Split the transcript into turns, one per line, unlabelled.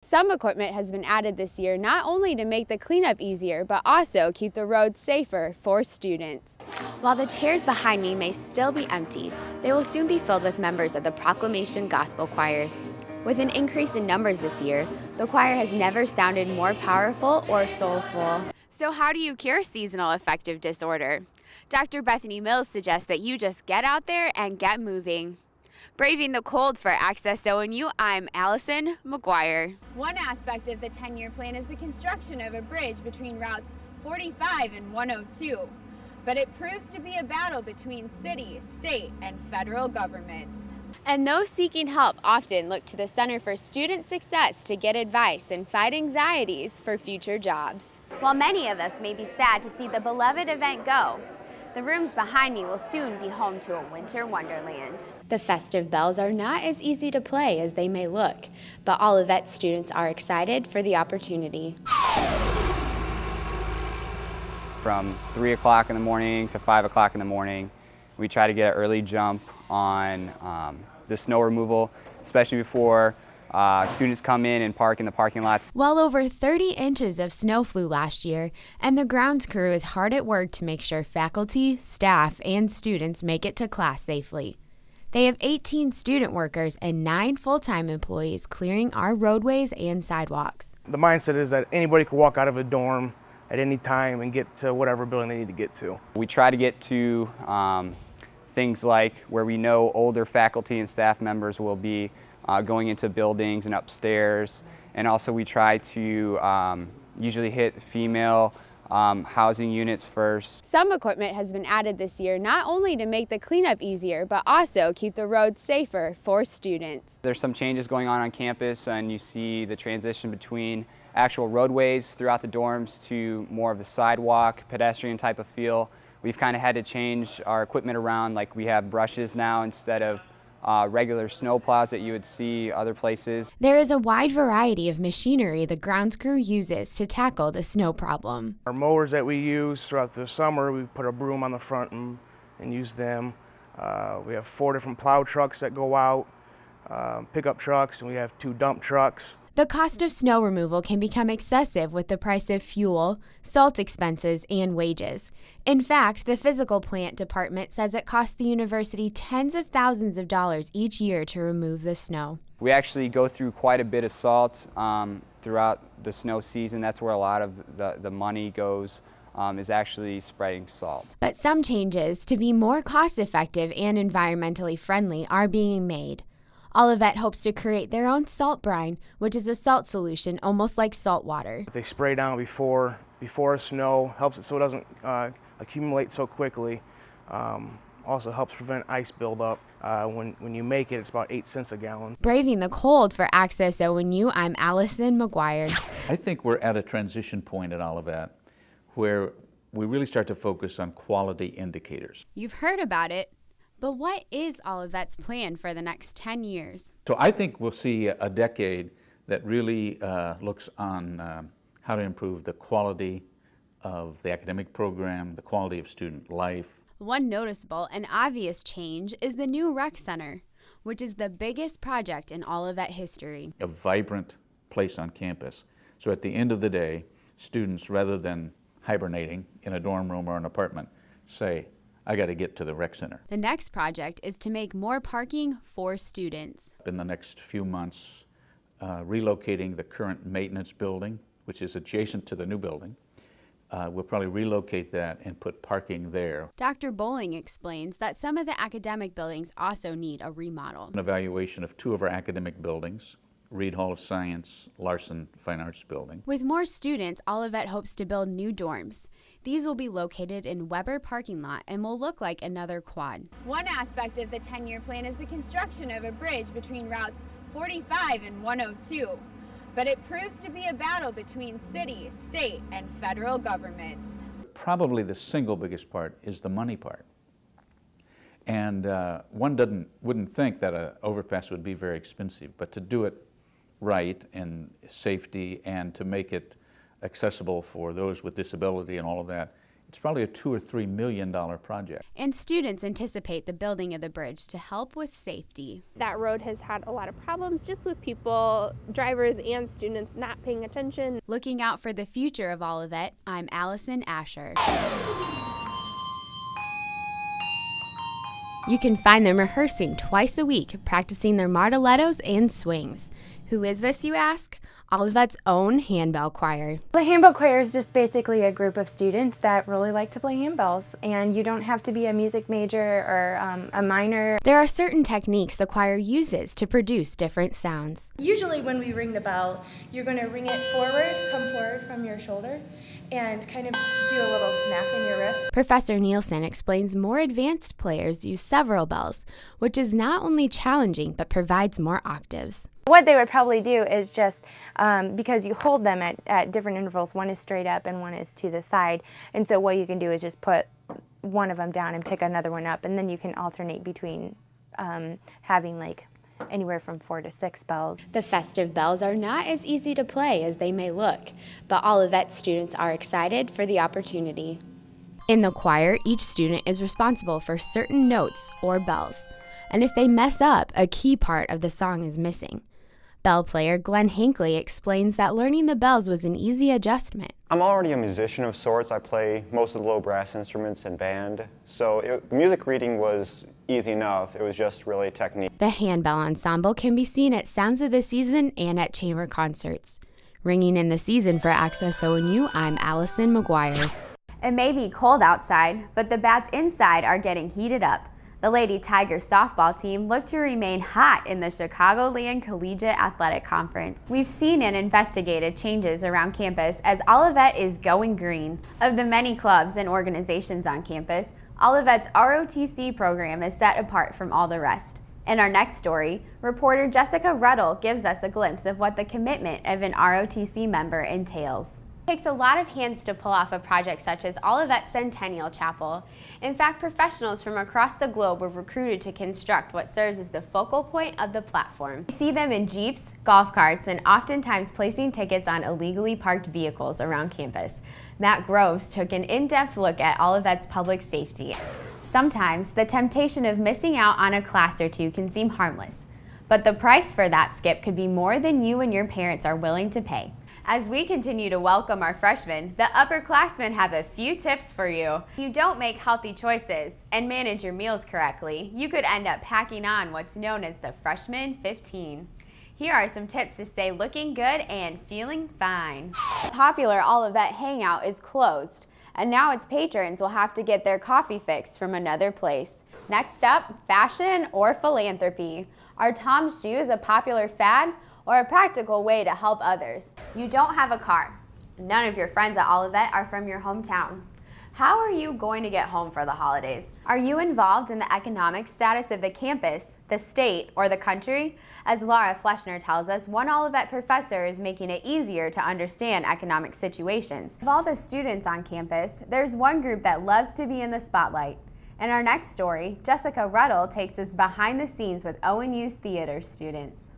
Some equipment has been added this year not only to make the cleanup easier, but also keep the roads safer for students. While the chairs behind me may still be empty, they will soon be filled with members of the Proclamation Gospel Choir. With an increase in numbers this year, the choir has never sounded more powerful or soulful. So how do you cure seasonal affective disorder? Dr. Bethany Mills suggests that you just get out there and get moving. Braving the cold for Access ONU, I'm Allison McGuire. One aspect of the 10-year plan is the construction of a bridge between routes 45 and 102. But it proves to be a battle between city, state, and federal governments. And those seeking help often look to the Center for Student Success to get advice and fight anxieties for future jobs. While many of us may be sad to see the beloved event go, the rooms behind me will soon be home to a winter wonderland. The festive bells are not as easy to play as they may look, but Olivet students are excited for the opportunity.
From 3 o'clock in the morning to 5 o'clock in the morning, we try to get an early jump on the snow removal, especially before students come in and park in the parking lots.
Well over 30 inches of snow flew last year, and the grounds crew is hard at work to make sure faculty, staff, and students make it to class safely. They have 18 student workers and 9 full-time employees clearing our roadways and sidewalks.
The mindset is that anybody can walk out of a dorm at any time and get to whatever building they need to get to.
We try to get to things like where we know older faculty and staff members will be going into buildings and upstairs, and also we try to usually hit female housing units first.
Some equipment has been added this year not only to make the cleanup easier, but also keep the roads safer for students.
There's some changes going on campus, and you see the transition between actual roadways throughout the dorms to more of the sidewalk, pedestrian type of feel. We've kind of had to change our equipment around, like we have brushes now instead of regular snow plows that you would see other places.
There is a wide variety of machinery the grounds crew uses to tackle the snow problem.
Our mowers that we use throughout the summer, we put a broom on the front and use them. We have 4 different plow trucks that go out, pickup trucks, and we have 2 dump trucks.
The cost of snow removal can become excessive with the price of fuel, salt expenses, and wages. In fact, the physical plant department says it costs the university tens of thousands of dollars each year to remove the snow.
We actually go through quite a bit of salt throughout the snow season. That's where a lot of the money goes, is actually spreading salt.
But some changes to be more cost-effective and environmentally friendly are being made. Olivet hopes to create their own salt brine, which is a salt solution almost like salt water.
They spray down before snow, helps it so it doesn't accumulate so quickly. Also helps prevent ice buildup. When you make it, it's about 8 cents a gallon.
Braving the cold for Access ONU, I'm Allison McGuire.
I think we're at a transition point at Olivet where we really start to focus on quality indicators.
You've heard about it. But what is Olivet's plan for the next 10 years?
So I think we'll see a decade that really looks on how to improve the quality of the academic program, the quality of student life.
One noticeable and obvious change is the new rec center, which is the biggest project in Olivet history.
A vibrant place on campus. So at the end of the day, students, rather than hibernating in a dorm room or an apartment, say, I got to get to the rec center.
The next project is to make more parking for students.
In the next few months, relocating the current maintenance building, which is adjacent to the new building. We'll probably relocate that and put parking there.
Dr. Bowling explains that some of the academic buildings also need a remodel.
An evaluation of 2 of our academic buildings, Reed Hall of Science, Larson Fine Arts Building.
With more students, Olivet hopes to build new dorms. These will be located in Weber parking lot and will look like another quad. One aspect of the 10-year plan is the construction of a bridge between routes 45 and 102. But it proves to be a battle between city, state, and federal governments.
Probably the single biggest part is the money part. And one wouldn't think that an overpass would be very expensive, but to do it right and safety and to make it accessible for those with disability and all of that it's probably a $2 or $3 million project.
And students anticipate the building of the bridge to help with safety.
That road has had a lot of problems just with people, drivers and students not paying attention.
Looking out for the future of Olivet, I'm Allison Ascher. You can find them rehearsing twice a week, practicing their martellettos and swings. Who is this, you ask? Olivet's own handbell choir.
The handbell choir is just basically a group of students that really like to play handbells, and you don't have to be a music major or a minor.
There are certain techniques the choir uses to produce different sounds.
Usually when we ring the bell, you're going to ring it forward, come forward from your shoulder, and kind of do a little snap in your wrist.
Professor Nielsen explains more advanced players use several bells, which is not only challenging but provides more octaves.
What they would probably do is just, because you hold them at different intervals, one is straight up and one is to the side, and so what you can do is just put one of them down and pick another one up, and then you can alternate between having like anywhere from 4 to 6 bells.
The festive bells are not as easy to play as they may look, but Olivet students are excited for the opportunity. In the choir, each student is responsible for certain notes or bells, and if they mess up, a key part of the song is missing. Bell player Glenn Hinckley explains that learning the bells was an easy adjustment.
I'm already a musician of sorts. I play most of the low brass instruments in band, so the music reading was easy enough. It was just really technique.
The handbell ensemble can be seen at Sounds of the Season and at chamber concerts. Ringing in the season for Access ONU, I'm Allison McGuire. It may be cold outside, but the bats inside are getting heated up. The Lady Tigers softball team look to remain hot in the Chicagoland Collegiate Athletic Conference. We've seen and investigated changes around campus as Olivet is going green. Of the many clubs and organizations on campus, Olivet's ROTC program is set apart from all the rest. In our next story, reporter Jessica Ruddle gives us a glimpse of what the commitment of an ROTC member entails. It takes a lot of hands to pull off a project such as Olivet Centennial Chapel. In fact, professionals from across the globe were recruited to construct what serves as the focal point of the platform. We see them in jeeps, golf carts, and oftentimes placing tickets on illegally parked vehicles around campus. Matt Groves took an in-depth look at Olivet's public safety. Sometimes, the temptation of missing out on a class or two can seem harmless, but the price for that skip could be more than you and your parents are willing to pay. As we continue to welcome our freshmen, the upperclassmen have a few tips for you. If you don't make healthy choices and manage your meals correctly, you could end up packing on what's known as the freshman 15. Here are some tips to stay looking good and feeling fine. The popular Olivet Hangout is closed, and now its patrons will have to get their coffee fix from another place. Next up, fashion or philanthropy. Are Tom's shoes a popular fad or a practical way to help others? You don't have a car. None of your friends at Olivet are from your hometown. How are you going to get home for the holidays? Are you involved in the economic status of the campus, the state, or the country? As Laura Fleschner tells us, one Olivet professor is making it easier to understand economic situations. Of all the students on campus, there's one group that loves to be in the spotlight. In our next story, Jessica Ruddle takes us behind the scenes with ONU's theater students.